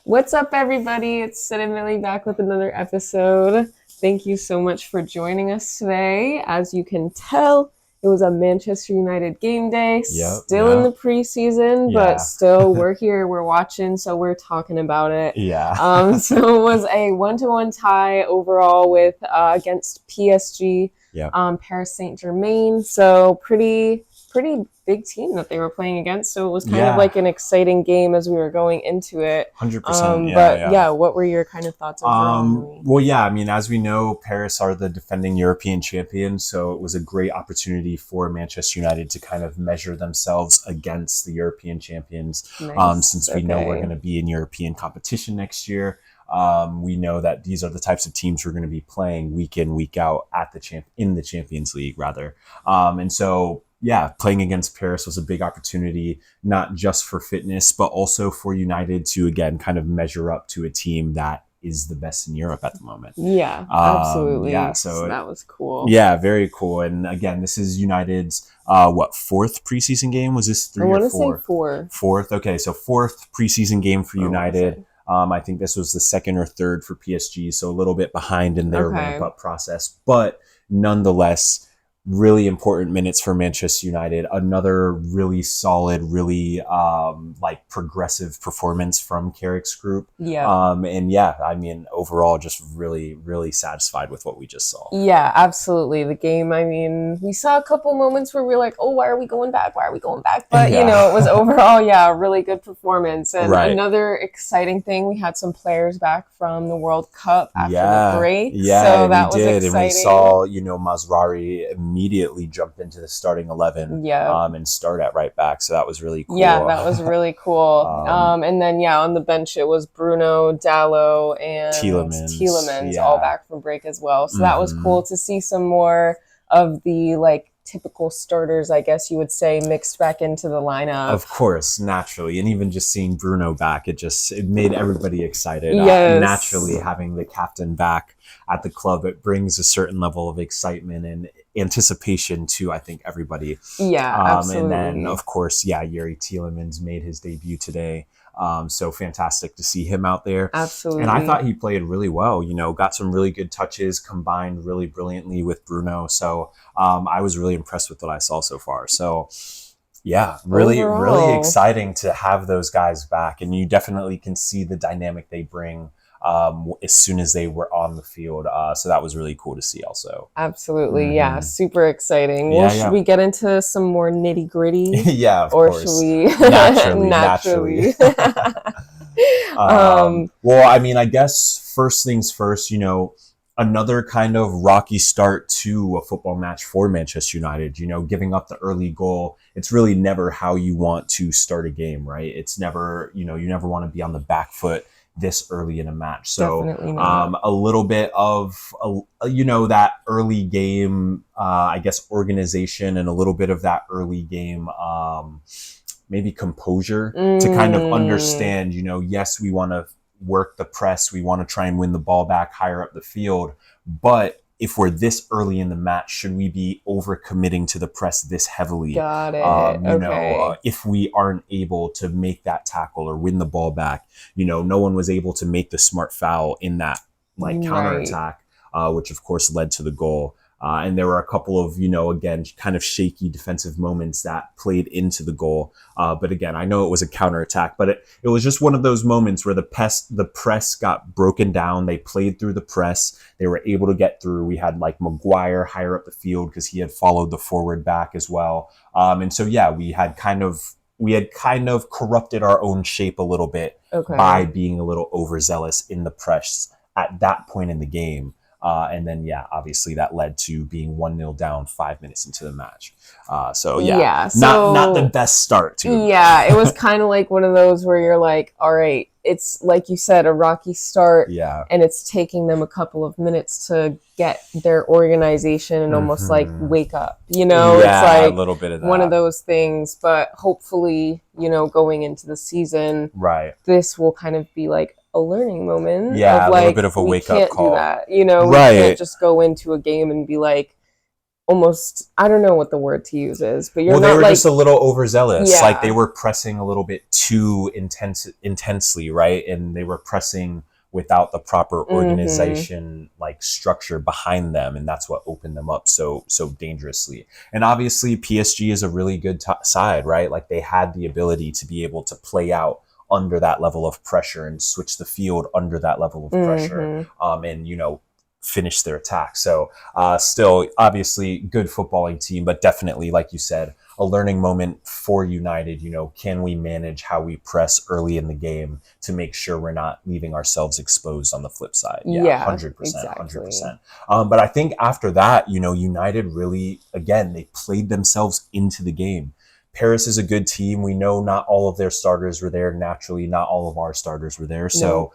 What's up, everybody? It's Sid and Millie back with another episode. Thank you so much for joining us today. As you can tell, it was a Manchester United game day, still in the preseason, but still we're here, we're watching, so we're talking about it. So it was a 1-1 tie overall with against PSG, Paris Saint-Germain. So pretty big team that they were playing against. So it was kind of like an exciting game as we were going into it. 100%. What were your kind of thoughts overall? I mean, as we know, Paris are the defending European champions, so it was a great opportunity for Manchester United to kind of measure themselves against the European champions. Since we know we're going to be in European competition next year. We know that these are the types of teams we're going to be playing week in, week out at in the Champions League, rather. Playing against Paris was a big opportunity, not just for fitness, but also for United to, again, kind of measure up to a team that is the best in Europe at the moment. Yeah, absolutely. So that was cool. Yeah, very cool. And again, this is United's, fourth preseason game? Was this three or four? I want to say four. Fourth. Okay, so fourth preseason game for United. I think this was the second or third for PSG, so a little bit behind in their ramp-up process. But nonetheless, really important minutes for Manchester United. Another really solid, really progressive performance from Carrick's group. I mean, overall, just really, really satisfied with what we just saw. Yeah, absolutely. The game, I mean, we saw a couple moments where we were like, oh, why are we going back? Why are we going back? But, you know, it was overall, a really good performance. And another exciting thing, we had some players back from the World Cup after the break. So that was exciting. And we saw, Mazraoui immediately jump into the starting 11 and start at right back. So that was really cool. Yeah, that was really cool. And then, on the bench, it was Bruno, Dalot, and Tielemans all back from break as well. So that was cool to see some more of the, typical starters, I guess you would say, mixed back into the lineup. Of course, naturally. And even just seeing Bruno back, it made everybody excited. Naturally, having the captain back at the club, it brings a certain level of excitement and anticipation to, I think, everybody. Absolutely. And then, of course, Yuri Tielemans made his debut today. So fantastic to see him out there. Absolutely. And I thought he played really well, got some really good touches, combined really brilliantly with Bruno. So I was really impressed with what I saw so far. So really exciting to have those guys back. And you definitely can see the dynamic they bring as soon as they were on the field. So that was really cool to see also. Absolutely. Yeah. Super exciing. Well, should we get into some more nitty gritty? Of course. Should we? Naturally. Well, I mean, I guess first things first, another kind of rocky start to a football match for Manchester United, giving up the early goal. It's really never how you want to start a game, right? It's never, you never want to be on the back foot this early in a match. So a little bit of, that early game, I guess, organization and a little bit of that early game, maybe composure to kind of understand, yes, we want to work the press. We want to try and win the ball back higher up the field. But if we're this early in the match, should we be overcommitting to the press this heavily? Got it. If we aren't able to make that tackle or win the ball back, no one was able to make the smart foul in that counterattack, which of course led to the goal. And there were a couple of, again, kind of shaky defensive moments that played into the goal. But again, I know it was a counterattack, but it was just one of those moments where the press got broken down. They played through the press. They were able to get through. We had Maguire higher up the field because he had followed the forward back as well. And so, we had kind of corrupted our own shape a little bit by being a little overzealous in the press at that point in the game. And then, obviously that led to being 1-0 down 5 minutes into the match. Not the best start to it. It was kind of like one of those where you're like, all right, it's like you said, a rocky start. And it's taking them a couple of minutes to get their organization and almost wake up, it's like a little bit of that. One of those things, but hopefully, going into the season, this will kind of be like a learning moment. A little bit of a wake up call. We can't do that. We can't just go into a game and be like, almost, I don't know what the word to use is, but you're well, not they were like, just a little overzealous. yeah. Like they were pressing a little bit too intensely, right? And they were pressing without the proper organization, like structure behind them, and that's what opened them up so dangerously. And obviously, PSG is a really good side, right? Like they had the ability to be able to play out under that level of pressure and switch the field under that level of pressure, and finish their attack. So still, obviously, good footballing team, but definitely, like you said, a learning moment for United. Can we manage how we press early in the game to make sure we're not leaving ourselves exposed on the flip side? Yeah, 100%, exactly. 100%. But I think after that, United really, again, they played themselves into the game. Paris is a good team. We know not all of their starters were there. Naturally, not all of our starters were there. So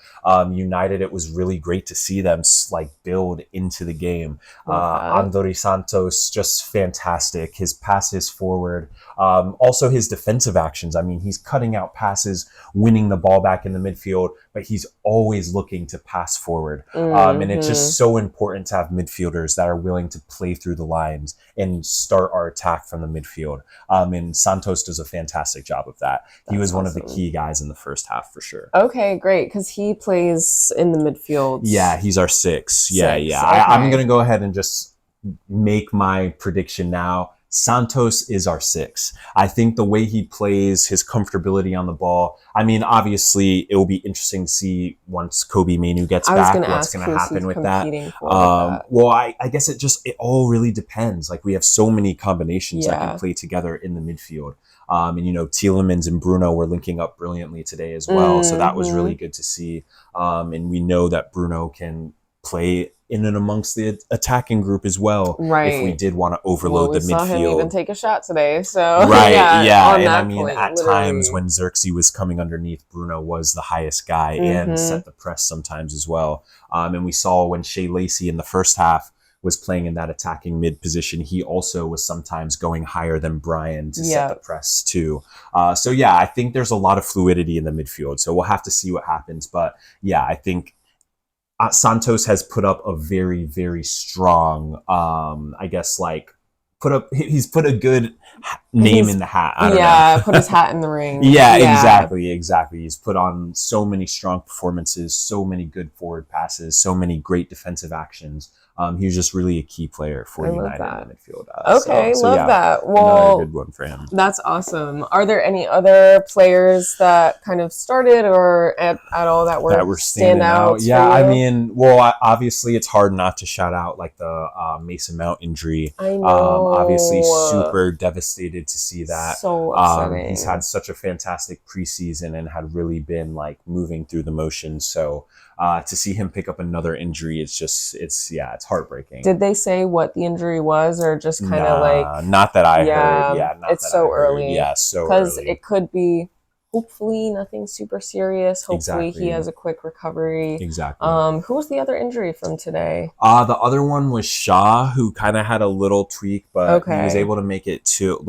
United, it was really great to see them like build into the game. Andori Santos, just fantastic. His passes forward, also his defensive actions. I mean, he's cutting out passes, winning the ball back in the midfield, but he's always looking to pass forward. And it's just so important to have midfielders that are willing to play through the lines and start our attack from the midfield. And Santos does a fantastic job of that. He was one of the key guys in the first half for sure. Okay, great, because he plays in the midfield. Yeah, he's our six. Yeah. Okay. I'm going to go ahead and just make my prediction now. Santos is our six. I think the way he plays, his comfortability on the ball. I mean, obviously, it will be interesting to see once Kobe Mainoo gets back, what's going to happen with that. Well, I guess it all really depends. Like we have so many combinations that can play together in the midfield. And Tielemans and Bruno were linking up brilliantly today as well. So that was really good to see. And we know that Bruno can play in and amongst the attacking group as well. Right. If we did want to overload the midfield. We saw him even take a shot today. So right, yeah. And I mean, at times when Xerxes was coming underneath, Bruno was the highest guy and set the press sometimes as well. And we saw when Shea Lacey in the first half was playing in that attacking mid position, he also was sometimes going higher than Brian to set the press too. So yeah, I think there's a lot of fluidity in the midfield. So we'll have to see what happens. But yeah, I think Santos has put up a very, very strong, he's put a good name in the hat. I don't know. Put his hat in the ring. Yeah, exactly. He's put on so many strong performances, so many good forward passes, so many great defensive actions. He was just really a key player for United in the midfield. Love that. Well, another good one for him. That's awesome. Are there any other players that kind of started or at all that were standing out? Yeah, I mean, well, obviously it's hard not to shout out like the Mason Mount injury. I know. Obviously super devastated to see that. So upsetting. He's had such a fantastic preseason and had really been like moving through the motions. So to see him pick up another injury, it's heartbreaking. Did they say what the injury was, or just kind of like? Not that I heard. Yeah, it's so early. Yeah, so early. Because it could be. Hopefully nothing super serious. Hopefully he has a quick recovery. Exactly. Who was the other injury from today? The other one was Shaw, who kind of had a little tweak, but he was able to make it to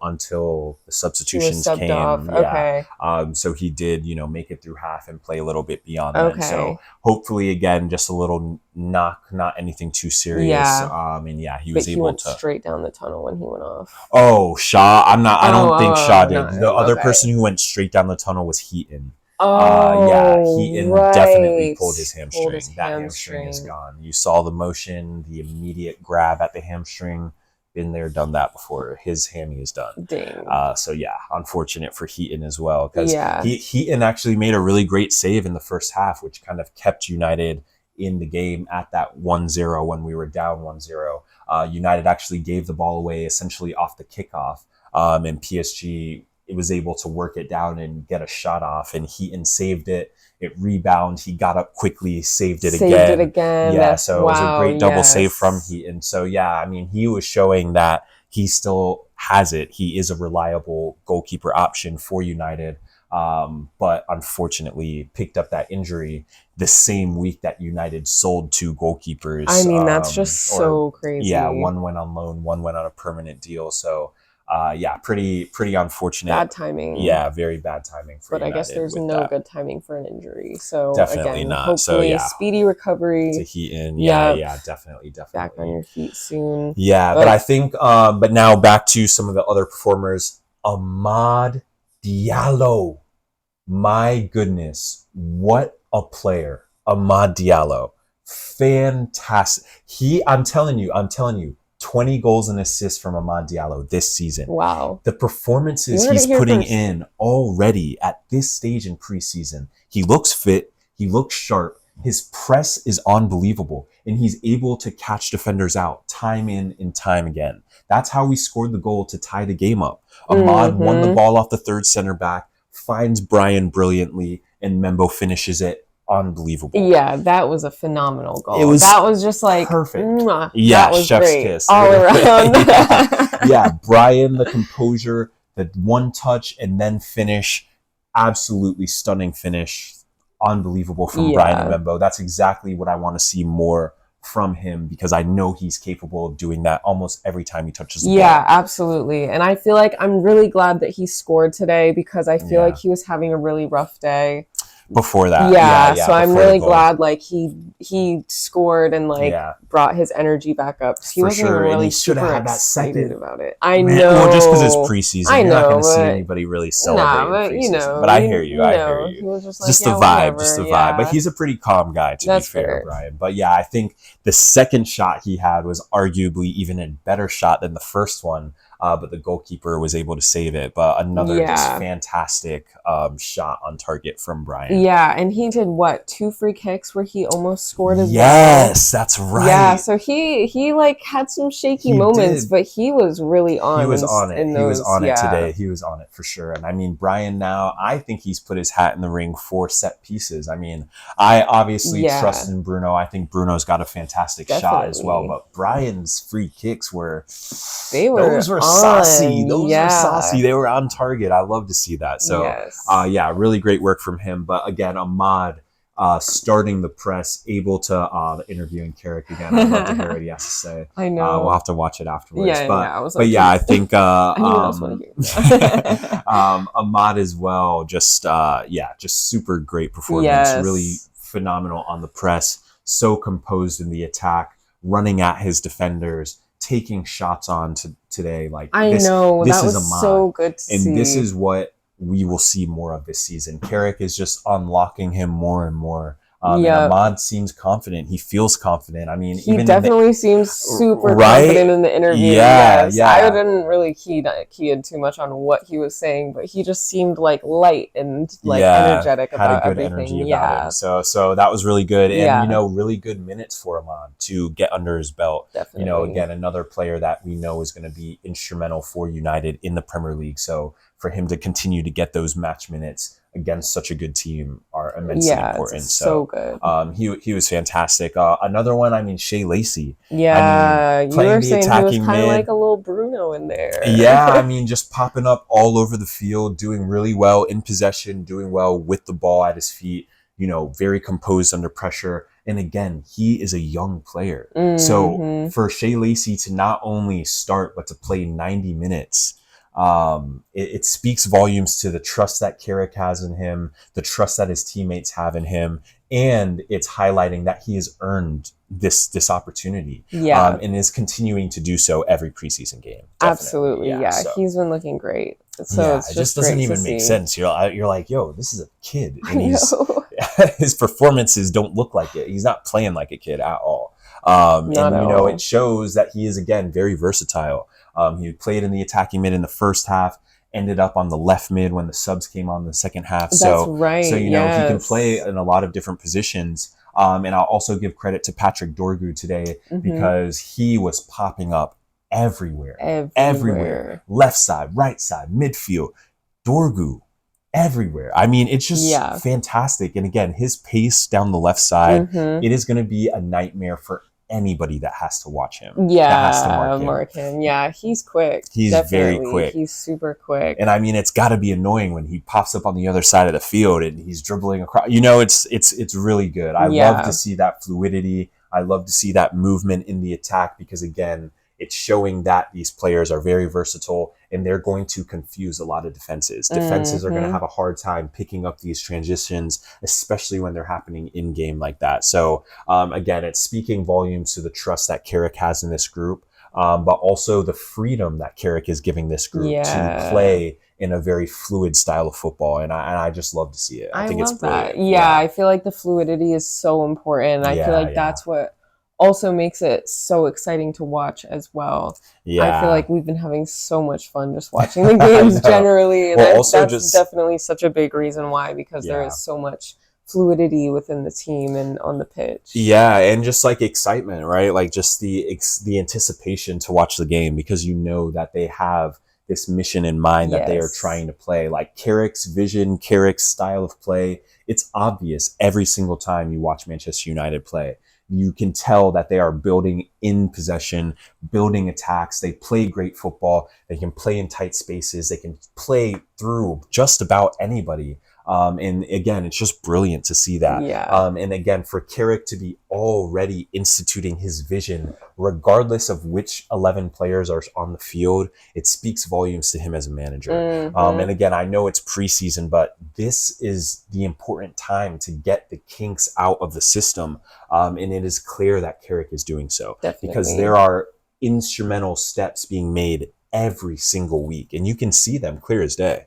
until the substitutions came. Off. Yeah. Okay. So he did, make it through half and play a little bit beyond that. So hopefully again, just a little knock, not anything too serious. Yeah. And he was able to straight down the tunnel when he went off. Oh, Shaw. I don't think Shaw did. The other person who went straight down the tunnel was Heaton. Heaton definitely pulled his hamstring. That hamstring is gone. You saw the motion, the immediate grab at the hamstring. Been there, done that before. His hammy is done. Dang. So unfortunate for Heaton as well, because Heaton actually made a really great save in the first half, which kind of kept United in the game at that 1-0 when we were down 1-0. United actually gave the ball away essentially off the kickoff, and PSG was able to work it down and get a shot off, and Heaton saved it. It rebounded. He got up quickly, saved it again. Yeah, so it was a great double save from Heaton. So I mean, he was showing that he still has it. He is a reliable goalkeeper option for United. But unfortunately picked up that injury the same week that United sold two goalkeepers. I mean, that's just so crazy. Yeah, one went on loan, one went on a permanent deal. So pretty unfortunate. Bad timing. Yeah, very bad timing for But United. I guess there's no good timing for an injury. So definitely again, not. Hopefully, speedy recovery. To Heaton. Yeah, definitely. Back on your feet soon. Yeah, but I think. But now back to some of the other performers. Amad Diallo. My goodness, what a player. Amad Diallo. Fantastic. I'm telling you, 20 goals and assists from Amad Diallo this season. Wow. The performances he's putting in already at this stage in preseason. He looks fit. He looks sharp. His press is unbelievable, and he's able to catch defenders out time in and time again. That's how we scored the goal to tie the game up. Amad won the ball off the third center back, finds Brian brilliantly, and Membo finishes it. Unbelievable. Yeah, that was a phenomenal goal. That was just like perfect. Mwah. Yeah, that was chef's great kiss all around. yeah, Brian, the composure, the one touch and then finish, absolutely stunning finish. Unbelievable from Brian Membo. That's exactly what I want to see more from him, because I know he's capable of doing that almost every time he touches the ball. Yeah, absolutely. And I feel like I'm really glad that he scored today, because I feel like he was having a really rough day before that. So I'm really glad like he scored and like brought his energy back up. He wasn't even really super excited about it. I know. Well, just because it's preseason, you're not going to see anybody really celebrate preseason. But I hear you. He was just like, the vibe, But he's a pretty calm guy, to be fair, Brian. But yeah, I think the second shot he had was arguably even a better shot than the first one. But the goalkeeper was able to save it. But another just fantastic shot on target from Brian. Yeah, and he did 2 free kicks where he almost scored as well. Yes, that's right. Yeah, so he like had some shaky moments, but he was really on. He was on it. He was on it today. He was on it for sure. And I mean, Brian now, I think he's put his hat in the ring for set pieces. I mean, I obviously trust in Bruno. I think Bruno's got a fantastic shot as well. But Brian's free kicks were those were saucy. Those were saucy. They were on target. I love to see that. So really great work from him. But again, Ahmad starting the press, able to interviewing Carrick again. I'd love to hear what he has to say. I know. We'll have to watch it afterwards. I think Ahmad as well. Just super great performance. Really phenomenal on the press. So composed in the attack, running at his defenders, taking shots on today. Like this is Ahmad. So good to see. And this is what we will see more of this season. Carrick is just unlocking him more and more. And Ahmad seems confident. He feels confident. I mean, he definitely seems super confident in the interview. I didn't really key in too much on what he was saying, but he just seemed like light and like energetic about everything. Energy about him. So that was really good, and really good minutes for Ahmad to get under his belt. Definitely. Again, another player that we know is going to be instrumental for United in the Premier League. So for him to continue to get those match minutes against such a good team are immensely important. So good. He was fantastic. Another one, I mean, Shea Lacey. Yeah, you were saying he was kind of like a little Bruno in there. Yeah, I mean, just popping up all over the field, doing really well in possession, doing well with the ball at his feet, very composed under pressure. And again, he is a young player. So for Shea Lacey to not only start, but to play 90 minutes, it speaks volumes to the trust that Carrick has in him, the trust that his teammates have in him, and it's highlighting that he has earned this opportunity and is continuing to do so every preseason game. Absolutely, he's been looking great. So it just doesn't even make sense. You're like, yo, this is a kid, and his performances don't look like it. He's not playing like a kid at all. It shows that he is, again, very versatile. He played in the attacking mid in the first half, ended up on the left mid when the subs came on in the second half. That's right. So, he can play in a lot of different positions. And I'll also give credit to Patrick Dorgu today because he was popping up everywhere. Left side, right side, midfield, Dorgu, everywhere. I mean, it's just fantastic. And again, his pace down the left side, it is going to be a nightmare for anybody that has to watch him. That has to mark him. Yeah, he's quick. He's very quick. He's super quick. And I mean, it's got to be annoying when he pops up on the other side of the field and he's dribbling across. It's really good. I love to see that fluidity. I love to see that movement in the attack because, again, It's showing that these players are very versatile and they're going to confuse a lot of defenses. Defenses are going to have a hard time picking up these transitions, especially when they're happening in game like that. So again, it's speaking volumes to the trust that Carrick has in this group, but also the freedom that Carrick is giving this group to play in a very fluid style of football. And I just love to see it. I think it's brilliant. That. Yeah, I feel like the fluidity is so important. I feel like that's what also makes it so exciting to watch as well. I feel like we've been having so much fun just watching the games generally. And that's definitely such a big reason why, because there is so much fluidity within the team and on the pitch. Yeah, and just like excitement, right? Like just the anticipation to watch the game, because you know that they have this mission in mind that they are trying to play. Like Carrick's vision, Carrick's style of play, it's obvious every single time you watch Manchester United play. You can tell that they are building in possession, building attacks. They play great football. They can play in tight spaces. They can play through just about anybody. And again, it's just brilliant to see that. And again, for Carrick to be already instituting his vision, regardless of which 11 players are on the field, it speaks volumes to him as a manager. And again, I know it's preseason, but this is the important time to get the kinks out of the system. And it is clear that Carrick is doing so. Because there are instrumental steps being made every single week, and you can see them clear as day.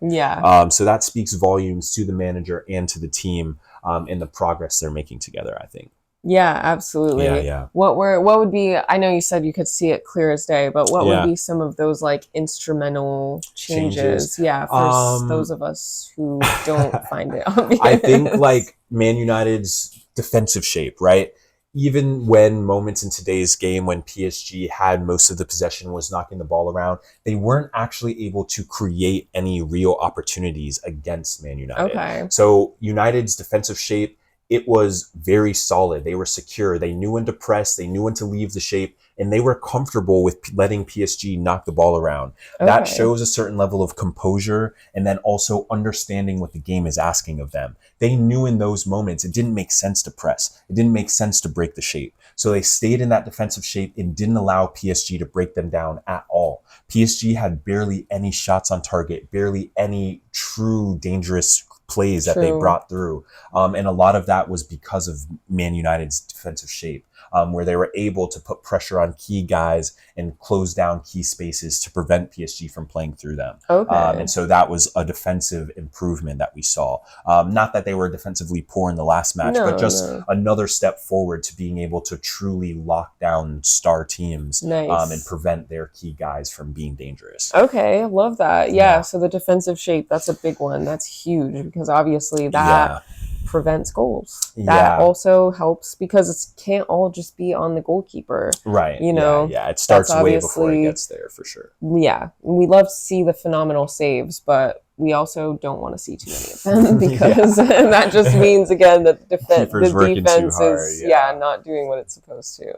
So that speaks volumes to the manager and to the team, and the progress they're making together, I think. Absolutely. What would be, I know you said you could see it clear as day, but what would be some of those like instrumental changes? For those of us who don't find it obvious. I think like Man United's defensive shape, right? Even when moments in today's game when PSG had most of the possession, was knocking the ball around, they weren't actually able to create any real opportunities against Man United. So United's defensive shape, it was very solid. They were secure. They knew when to press. They knew when to leave the shape. And they were comfortable with letting PSG knock the ball around. That shows a certain level of composure, and then also understanding what the game is asking of them. They knew in those moments it didn't make sense to press. It didn't make sense to break the shape. So they stayed in that defensive shape and didn't allow PSG to break them down at all. PSG had barely any shots on target, barely any true dangerous plays that they brought through. And a lot of that was because of Man United's defensive shape, where they were able to put pressure on key guys and close down key spaces to prevent PSG from playing through them. And so that was a defensive improvement that we saw. Not that they were defensively poor in the last match, but just another step forward to being able to truly lock down star teams and prevent their key guys from being dangerous. I love that. So the defensive shape, that's a big one. That's huge, because obviously that prevents goals. That also helps, because it can't all just be on the goalkeeper. You know, it starts way before it gets there, for sure. We love to see the phenomenal saves, but we also don't want to see too many of them, because that just means, again, that the defense is not doing what it's supposed to.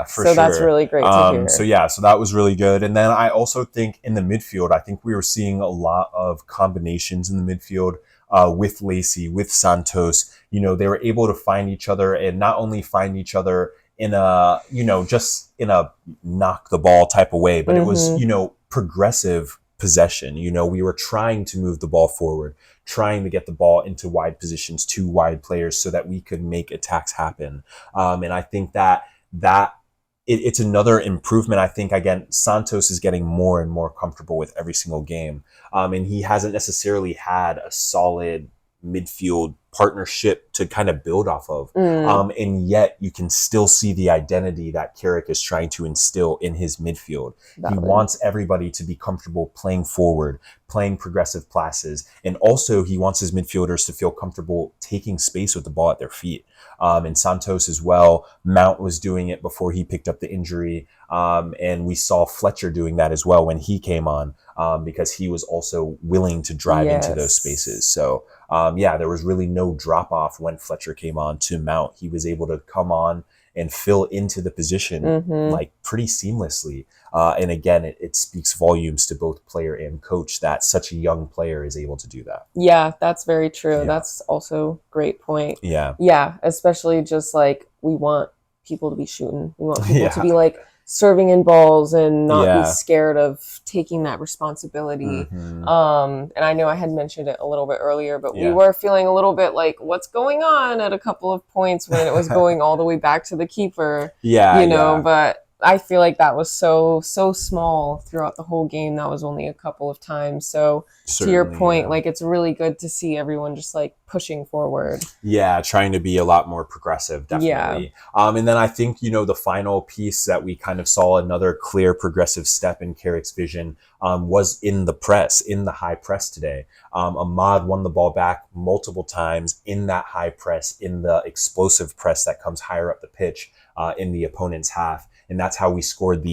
For sure. So that's really great to hear. So that was really good. And then I also think in the midfield, I think we were seeing a lot of combinations in the midfield. With Lacey, with Santos, you know, they were able to find each other, and not only find each other in a, you know, just in a knock the ball type of way, but it was, you know, progressive possession. You know, we were trying to move the ball forward, trying to get the ball into wide positions, to wide players, so that we could make attacks happen. And I think that it's another improvement. I think, again, Santos is getting more and more comfortable with every single game. And he hasn't necessarily had a solid midfield partnership to kind of build off of. And yet you can still see the identity that Carrick is trying to instill in his midfield. He wants everybody to be comfortable playing forward, playing progressive passes. And also he wants his midfielders to feel comfortable taking space with the ball at their feet. And Santos as well. Mount was doing it before he picked up the injury. And we saw Fletcher doing that as well when he came on, because he was also willing to drive into those spaces. So there was really no drop off when Fletcher came on to Mount. He was able to come on and fill into the position like pretty seamlessly. And again, it speaks volumes to both player and coach that such a young player is able to do that. Yeah, that's very true. That's also a great point. Especially just like, we want people to be shooting. We want people to be like serving in balls and not be Yeah. scared of taking that responsibility. And I know I had mentioned it a little bit earlier, but we were feeling a little bit like, what's going on at a couple of points when it was going all the way back to the keeper, but I feel like that was so small throughout the whole game. That was only a couple of times. So to your point, like, it's really good to see everyone just like pushing forward. Yeah, trying to be a lot more progressive, definitely. And then I think, the final piece that we kind of saw another clear progressive step in Carrick's vision was in the press, in the high press today. Ahmad won the ball back multiple times in that high press, in the explosive press that comes higher up the pitch in the opponent's half. And that's how we scored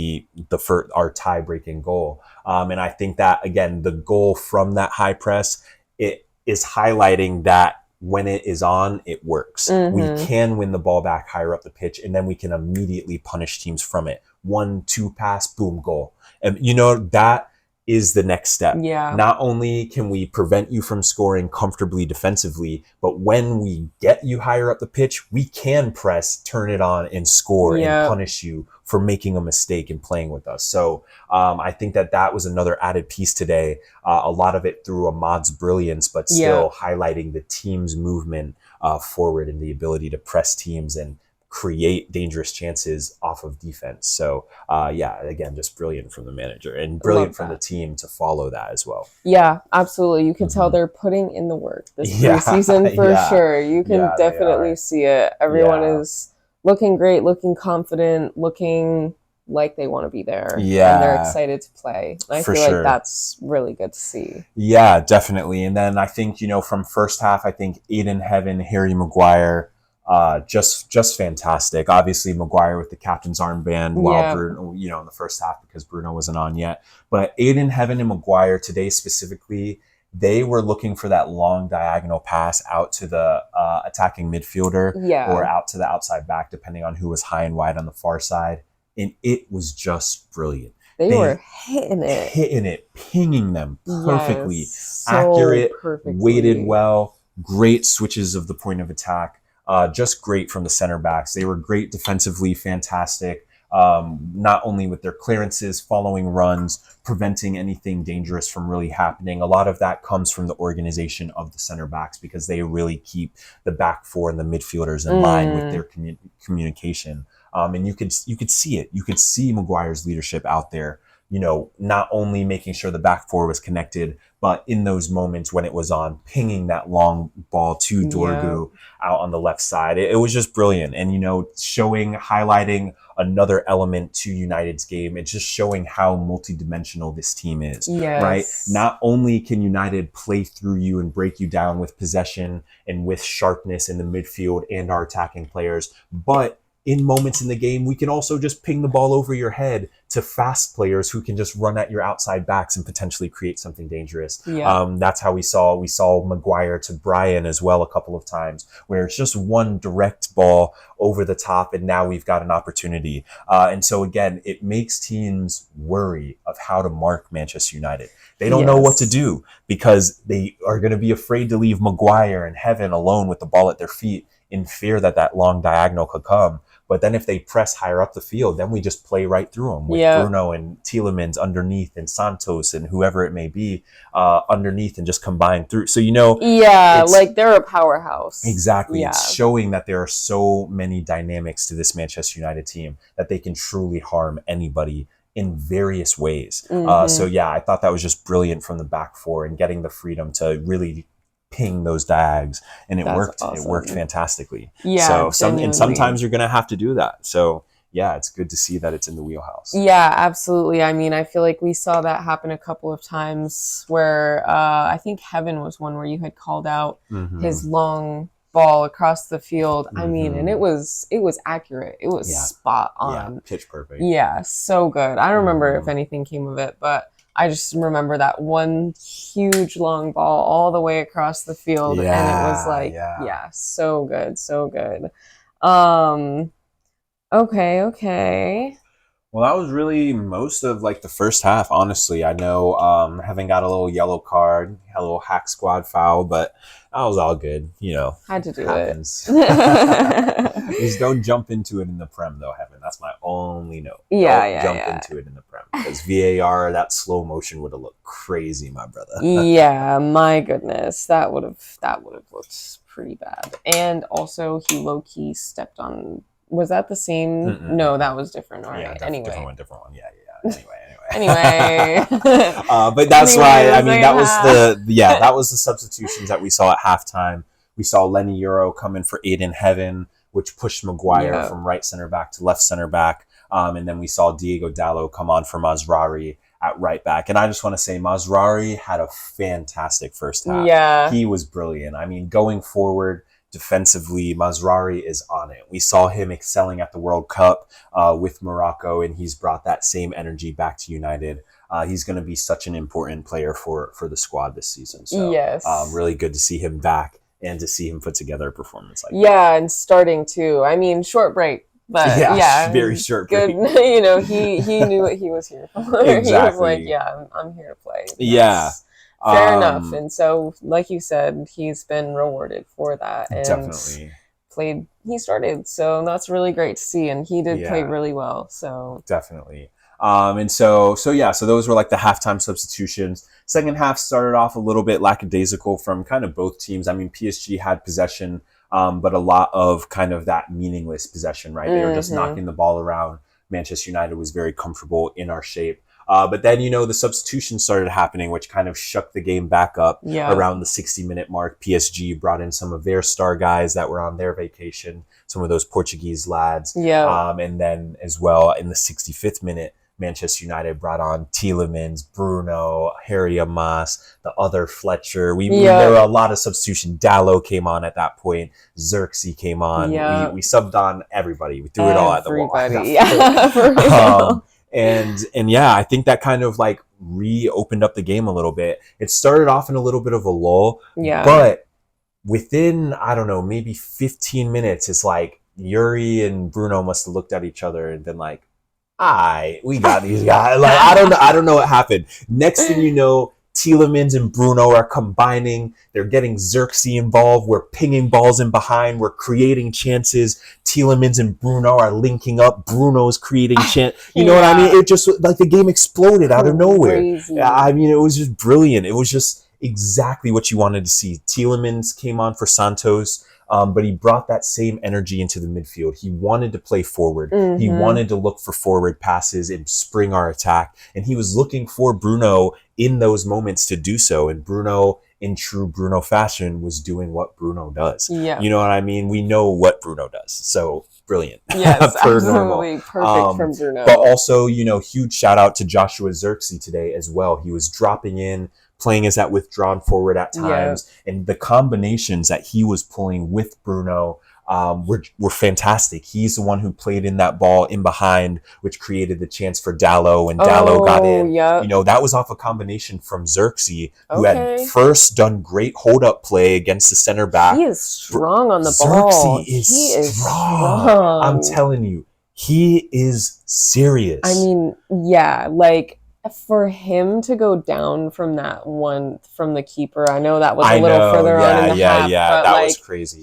our tie-breaking goal. And I think that, again, the goal from that high press, it is highlighting that when it is on, it works. We can win the ball back higher up the pitch, and then we can immediately punish teams from it. 1-2 pass, boom, goal. And that is the next step. Not only can we prevent you from scoring comfortably defensively, but when we get you higher up the pitch, we can press, turn it on, and score and punish you for making a mistake and playing with us. So I think that was another added piece today. A lot of it through Ahmad's brilliance, but still highlighting the team's movement forward and the ability to press teams and create dangerous chances off of defense. So again, just brilliant from the manager and brilliant from the team to follow that as well. Yeah, absolutely. You can tell they're putting in the work this preseason for sure. You can definitely see it. Everyone is looking great, looking confident, looking like they want to be there. And they're excited to play. I feel like that's really good to see. Yeah, definitely. And then I think, from first half, I think Aiden Heaven, Harry Maguire, just fantastic. Obviously, Maguire with the captain's armband while Bruno, in the first half because Bruno wasn't on yet. But Aiden Heaven and Maguire today specifically, they were looking for that long diagonal pass out to the attacking midfielder or out to the outside back, depending on who was high and wide on the far side. And it was just brilliant. They were hitting it, pinging them perfectly, accurate, weighted well, great switches of the point of attack. Just great from the center backs. They were great defensively, fantastic. Not only with their clearances, following runs, preventing anything dangerous from really happening. A lot of that comes from the organization of the center backs because they really keep the back four and the midfielders in line with their communication. And you could see it. You could see Maguire's leadership out there, not only making sure the back four was connected, but in those moments when it was on, pinging that long ball to Dorgu out on the left side. It was just brilliant. And, highlighting another element to United's game. It's just showing how multidimensional this team is, right? Not only can United play through you and break you down with possession and with sharpness in the midfield and our attacking players, but in moments in the game, we can also just ping the ball over your head to fast players who can just run at your outside backs and potentially create something dangerous. That's how we saw Maguire to Brian as well a couple of times, where it's just one direct ball over the top, and now we've got an opportunity. And so again, it makes teams worry of how to mark Manchester United. They don't know what to do because they are going to be afraid to leave Maguire and Heaven alone with the ball at their feet in fear that long diagonal could come. But then if they press higher up the field, then we just play right through them with Bruno and Tielemans underneath and Santos and whoever it may be underneath and just combine through. So, like they're a powerhouse. Exactly. It's showing that there are so many dynamics to this Manchester United team that they can truly harm anybody in various ways. I thought that was just brilliant from the back four and getting the freedom to really ping those diags, and it worked. Awesome. It worked fantastically. So sometimes you're gonna have to do that. So it's good to see that it's in the wheelhouse. Yeah, absolutely. I mean, I feel like we saw that happen a couple of times where I think Heaven was one where you had called out his long ball across the field. I mean, and it was accurate. It was spot on. Pitch perfect. Yeah, so good. I don't remember if anything came of it, but I just remember that one huge long ball all the way across the field. And it was like, so good. So good. Okay. Well, that was really most of the first half, honestly. I know having got a little yellow card, a little hack squad foul, but that was all good. Had to do happens. it. Just don't jump into it in the Prem, though, Heaven. That's my only know. Yeah, Don't jump into it in the Prem, because VAR, that slow motion would have looked crazy, my brother. Yeah, my goodness, that would have looked pretty bad. And also, he low key stepped on. Was that the same? Mm-mm. No, that was different. All right. Anyway, different one. Anyway. But that's Anyway, why, the I mean, second that was half. that was the substitutions that we saw at halftime. We saw Lenny Euro come in for Aiden Heaven, which pushed Maguire from right center back to left center back. And then we saw Diego Dallo come on for Mazraoui at right back. And I just want to say Mazraoui had a fantastic first half. Yeah. He was brilliant. I mean, going forward, defensively, Mazraoui is on it. We saw him excelling at the World Cup with Morocco, and he's brought that same energy back to United. He's going to be such an important player for the squad this season. So yes. Really good to see him back and to see him put together a performance like that. Yeah, and starting too. I mean, short break, but yeah very short good. break. You know, he knew what he was here for. Exactly. He was like, yeah, I'm here to play. That's fair enough. And so, like you said, he's been rewarded for that. And definitely he started, so that's really great to see, and he did play really well. So definitely. And so those were like the halftime substitutions. Second half started off a little bit lackadaisical from kind of both teams. I mean, PSG had possession, but a lot of kind of that meaningless possession, right? They were just knocking the ball around. Manchester United was very comfortable in our shape. But then, the substitutions started happening, which kind of shook the game back up around the 60-minute mark. PSG brought in some of their star guys that were on their vacation, some of those Portuguese lads. And then as well in the 65th minute, Manchester United brought on Tielemans, Bruno, Harry Amas, the other Fletcher. There were a lot of substitution. Dallo came on at that point. Xerxes came on. We subbed on everybody. We threw it all at the wall. For real. And I think that kind of like reopened up the game a little bit. It started off in a little bit of a lull, but within, I don't know, maybe 15 minutes, it's like Yuri and Bruno must have looked at each other and been like, we got these guys. Like, I don't know what happened. Next thing you know, Tielemans and Bruno are combining. They're getting Xerxes involved. We're pinging balls in behind. We're creating chances. Tielemans and Bruno are linking up. Bruno's creating chance. You know what I mean? It just, like, the game exploded out of nowhere. I mean, it was just brilliant. It was just exactly what you wanted to see. Tielemans came on for Santos. But he brought that same energy into the midfield. He wanted to play forward. He wanted to look for forward passes and spring our attack. And he was looking for Bruno in those moments to do so. And Bruno, in true Bruno fashion, was doing what Bruno does. You know what I mean? We know what Bruno does. So brilliant. Yes, absolutely. Perfect from Bruno. But also, huge shout out to Joshua Xerxes today as well. He was dropping in, playing as that withdrawn forward at times, and the combinations that he was pulling with Bruno were fantastic. He's the one who played in that ball in behind, which created the chance for Dallo, and Dallo got in. That was off a combination from Xerxes, who had first done great hold-up play against the center back. He is strong on the ball. Xerxes is strong. I'm telling you, he is serious. I mean, like, for him to go down from that one from the keeper, I know that was a little further on in the half. But that was crazy.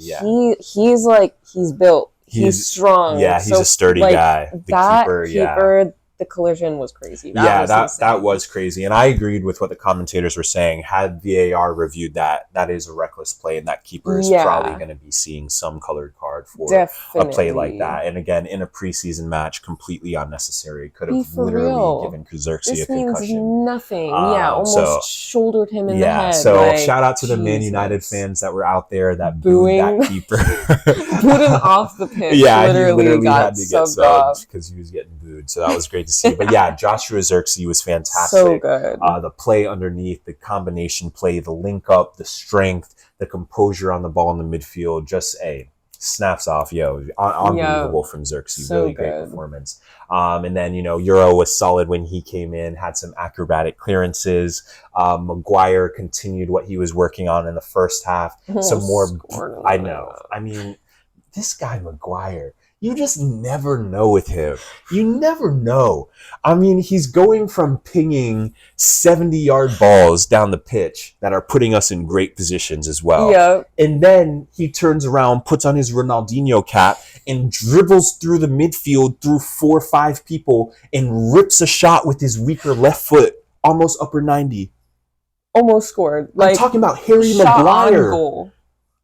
He's like, he's built. He's strong. He's a sturdy guy. The keeper, the collision was crazy. That was crazy. And I agreed with what the commentators were saying. Had VAR reviewed that is a reckless play, and that keeper is probably going to be seeing some colored card for a play like that. And again, in a preseason match, completely unnecessary. Could have literally given Xerxes a concussion. This means nothing. Almost shouldered him in the head. So shout out to the Man United fans that were out there that booed that keeper. Booed him off the pitch. He literally had to get subbed because he was getting booed. So that was great to see. But Joshua Xerxes was fantastic. So good. The play underneath, the combination play, the link up, the strength, the composure on the ball in the midfield, just snaps off. Unbelievable from Xerxes. So really great performance. And then, Euro was solid when he came in, had some acrobatic clearances. Maguire continued what he was working on in the first half. Some more. I know. I mean, this guy Maguire, you just never know with him. You never know. I mean, he's going from pinging 70-yard balls down the pitch that are putting us in great positions as well. Yep. And then he turns around, puts on his Ronaldinho cap, and dribbles through the midfield through 4 or 5 people and rips a shot with his weaker left foot, almost upper 90. Almost scored. Like, I'm talking about Harry Maguire. On goal.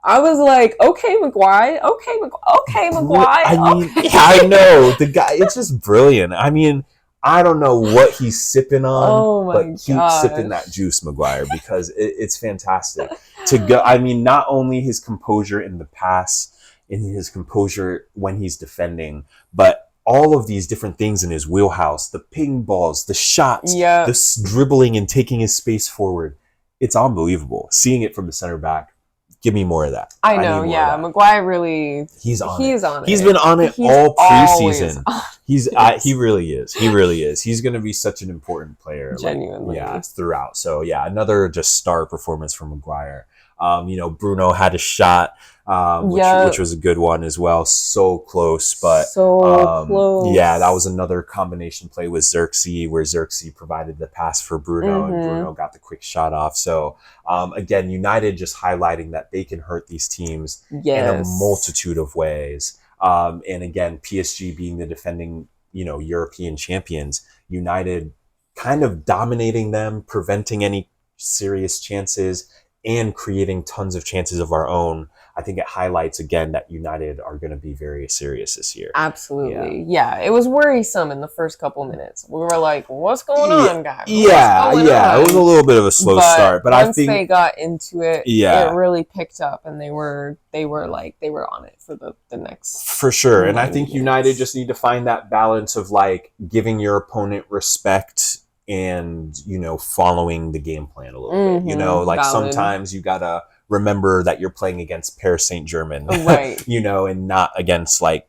I was like, okay, Maguire. Okay, Maguire. I mean, yeah, I know. The guy, it's just brilliant. I mean, I don't know what he's sipping on, but keep sipping that juice, Maguire, because it's fantastic. To go, I mean, not only his composure in the pass, in his composure when he's defending, but all of these different things in his wheelhouse, the ping balls, the shots, the dribbling and taking his space forward. It's unbelievable. Seeing it from the center back. Give me more of that. I know, yeah. Maguire really... He's on it. He's been on it all preseason. He really is. He really is. He's going to be such an important player. Genuinely. Throughout. So, another just star performance from Maguire. Bruno had a shot, which was a good one as well. So close, but close. Yeah, that was another combination play with Xerxes, where Xerxes provided the pass for Bruno, and Bruno got the quick shot off. So again, United just highlighting that they can hurt these teams in a multitude of ways. And again, PSG being the defending, European champions, United kind of dominating them, preventing any serious chances, and creating tons of chances of our own. I think it highlights again that United are going to be very serious this year. Absolutely. Yeah. It was worrisome in the first couple minutes. We were like, what's going on, guys? It was a little bit of a slow start, but once they got into it, it really picked up, and they were on it for the next. For sure. And I think United just need to find that balance of like giving your opponent respect and, following the game plan a little bit. Sometimes you gotta remember that you're playing against Paris Saint-Germain, right? And not against I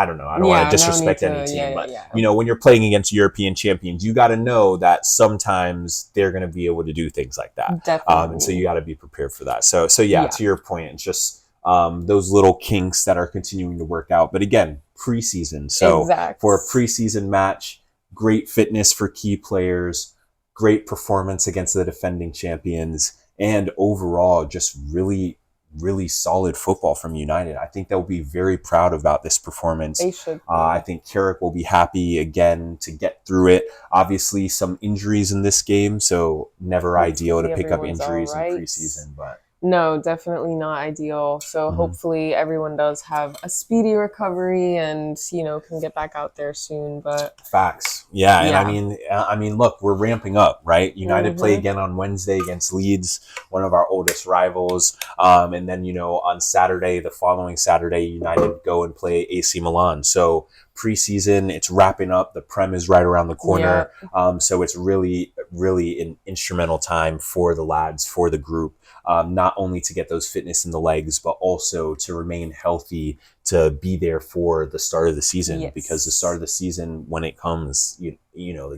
don't know. I don't want to disrespect any team, but when you're playing against European champions, you got to know that sometimes they're going to be able to do things like that. Definitely. And so you got to be prepared for that. So to your point, it's just those little kinks that are continuing to work out. But again, preseason. So for a preseason match, great fitness for key players, great performance against the defending champions, and overall just really, really solid football from United. I think they'll be very proud about this performance. They should. I think Carrick will be happy again to get through it. Obviously, some injuries in this game, so never ideal to pick up injuries in preseason, but... No, definitely not ideal. So hopefully everyone does have a speedy recovery and, can get back out there soon. But facts. Yeah. And I mean, look, we're ramping up, right? United play again on Wednesday against Leeds, one of our oldest rivals. And then, on Saturday, the following Saturday, United go and play AC Milan. So preseason, it's wrapping up. The Prem is right around the corner. So it's really, really an instrumental time for the lads, for the group. Not only to get those fitness in the legs, but also to remain healthy, to be there for the start of the season. Because the start of the season, when it comes, the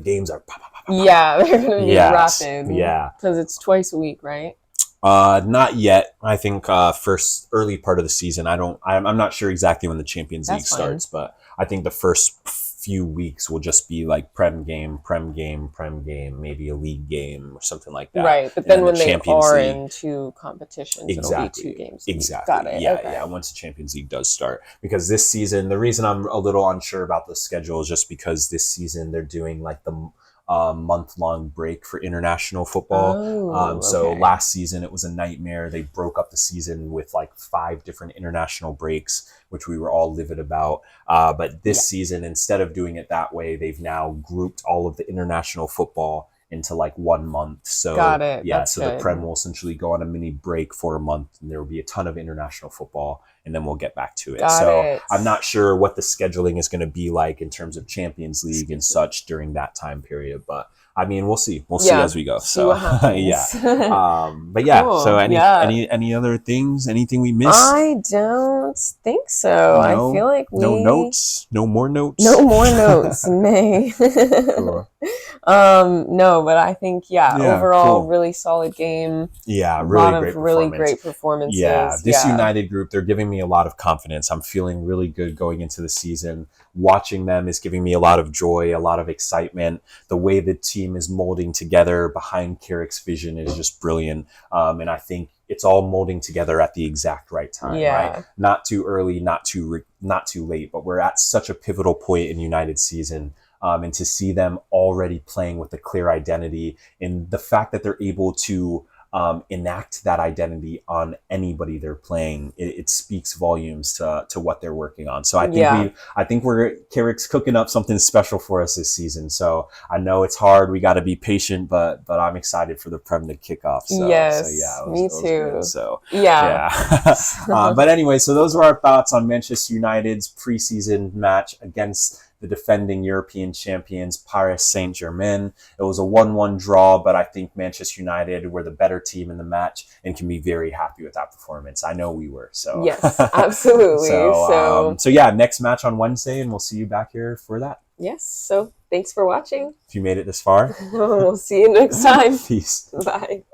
games are they're going to be rapid. Yeah. Because it's twice a week, right? Not yet. I think first early part of the season. I'm not sure exactly when the Champions League starts, but I think the first few weeks will just be like Prem game, maybe a league game or something like that. Right, but then when they are into competitions, it'll be 2 games. Exactly. Got it. Yeah. Once the Champions League does start, because this season, the reason I'm a little unsure about the schedule is just because this season they're doing like the month-long break for international football. So last season it was a nightmare. They broke up the season with like 5 different international breaks, which we were all livid about. But this season, instead of doing it that way, they've now grouped all of the international football into like 1 month. So got it. Yeah, so the Prem will essentially go on a mini break for a month, and there will be a ton of international football, and then we'll get back to it. I'm not sure what the scheduling is going to be like in terms of Champions League and such during that time period, but I mean, we'll see. We'll see as we go. So but yeah. Cool. So any other things? Anything we missed? I don't think so. I feel like no notes. No more notes. No more notes. May. Cool. No, but I think, overall, cool. really solid game. Yeah, A really lot great of really performance. great performances. Yeah, this United group, they're giving me a lot of confidence. I'm feeling really good going into the season. Watching them is giving me a lot of joy, a lot of excitement. The way the team is molding together behind Carrick's vision is just brilliant. And I think it's all molding together at the exact right time, right? Not too early, not too late, but we're at such a pivotal point in United's season. And to see them already playing with a clear identity, and the fact that they're able to enact that identity on anybody they're playing, it speaks volumes to what they're working on. So I think Carrick's cooking up something special for us this season. So I know it's hard. We got to be patient, but I'm excited for the Prem to kick off. So, me too. Good. So but anyway, so those are our thoughts on Manchester United's preseason match against the defending European champions, Paris Saint-Germain. It was a 1-1 draw, but I think Manchester United were the better team in the match and can be very happy with that performance. I know we were. So yes, absolutely. So yeah, next match on Wednesday, and we'll see you back here for that. Yes. So thanks for watching. If you made it this far, we'll see you next time. Peace. Bye.